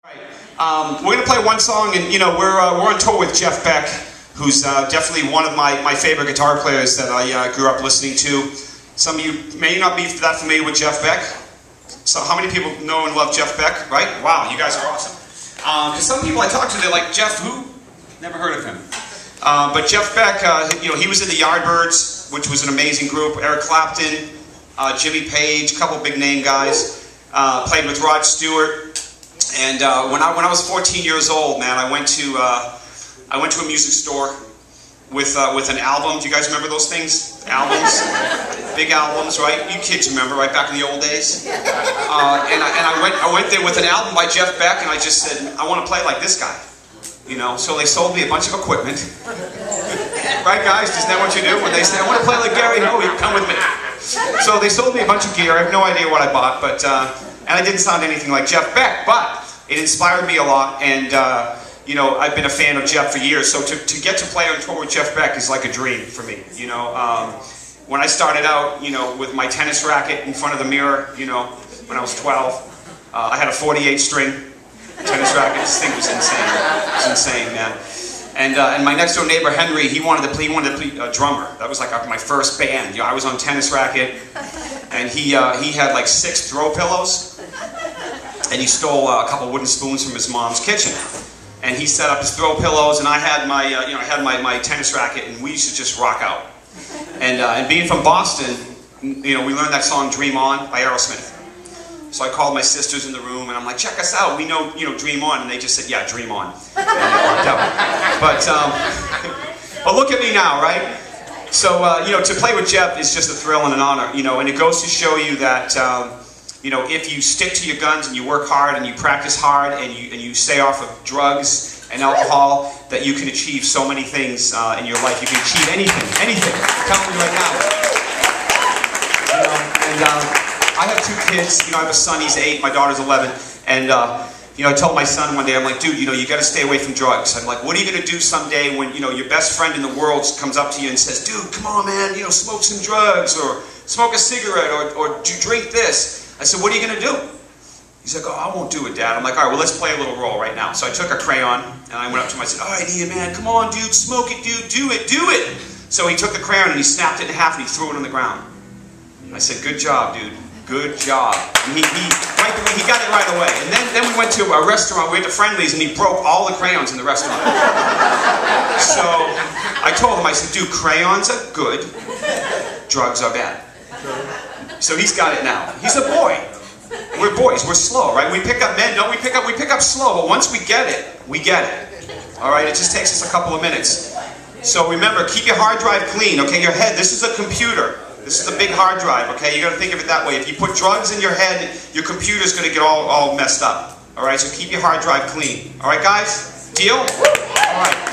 We're going to play one song, and we're on tour with Jeff Beck, who's definitely one of my favorite guitar players that I grew up listening to. Some of you may not be that familiar with Jeff Beck. So how many people know and love Jeff Beck, right? Wow, you guys are awesome. Because some people I talk to, they're like, Jeff who? Never heard of him. But Jeff Beck, he was in the Yardbirds, which was an amazing group. Eric Clapton, Jimmy Page, a couple big name guys. Played with Rod Stewart. And when I was 14 years old, man, I went to a music store with an album. Do you guys remember those things? Albums, big albums, right? You kids remember, right? Back in the old days. And I went there with an album by Jeff Beck, and I just said, I want to play like this guy. So they sold me a bunch of equipment. Right, guys? Isn't that what you do? When they say, I want to play like Gary Hoey, come with me. So they sold me a bunch of gear. I have no idea what I bought, but and I didn't sound anything like Jeff Beck, but it inspired me a lot, and I've been a fan of Jeff for years. So to get to play on tour with Jeff Beck is like a dream for me. When I started out, with my tennis racket in front of the mirror, when I was 12, I had a 48 string tennis racket. This thing was insane. It was insane, man. And my next door neighbor Henry, he wanted to play a drummer. That was like my first band. I was on tennis racket, and he had like 6 throw pillows. And he stole a couple wooden spoons from his mom's kitchen, and he set up his throw pillows, and I had my tennis racket, and we used to just rock out. And being from Boston, we learned that song "Dream On" by Aerosmith. So I called my sisters in the room, and I'm like, check us out. We know "Dream On," and they just said, yeah, "Dream On." And it worked out. But look at me now, right? So to play with Jeff is just a thrill and an honor, and it goes to show you that. If you stick to your guns and you work hard and you practice hard and you stay off of drugs and alcohol, that you can achieve so many things in your life. You can achieve anything. I'm telling you right now. I have 2 kids. I have a son, he's 8, my daughter's 11. And I told my son one day, I'm like, dude, you got to stay away from drugs. I'm like, what are you going to do someday when your best friend in the world comes up to you and says, dude, come on, man, smoke some drugs or smoke a cigarette or drink this. I said, what are you going to do? He's like, oh, I won't do it, Dad. I'm like, all right, well, let's play a little role right now. So I took a crayon, and I went up to him. I said, all right, Ian, man, come on, dude, smoke it, dude, do it. So he took the crayon, and he snapped it in half, and he threw it on the ground. I said, good job, dude, good job. And he got it right away. And then we went to a restaurant, we went to Friendly's, and he broke all the crayons in the restaurant. So I told him, I said, dude, crayons are good, drugs are bad. So he's got it now. He's a boy. We're boys. We're slow, right? We pick up men. Don't we pick up slow, but once we get it, we get it. All right? It just takes us a couple of minutes. So remember, keep your hard drive clean, okay? Your head, this is a computer. This is a big hard drive, okay? You got to think of it that way. If you put drugs in your head, your computer's going to get all messed up. All right? So keep your hard drive clean. All right, guys? Deal? All right.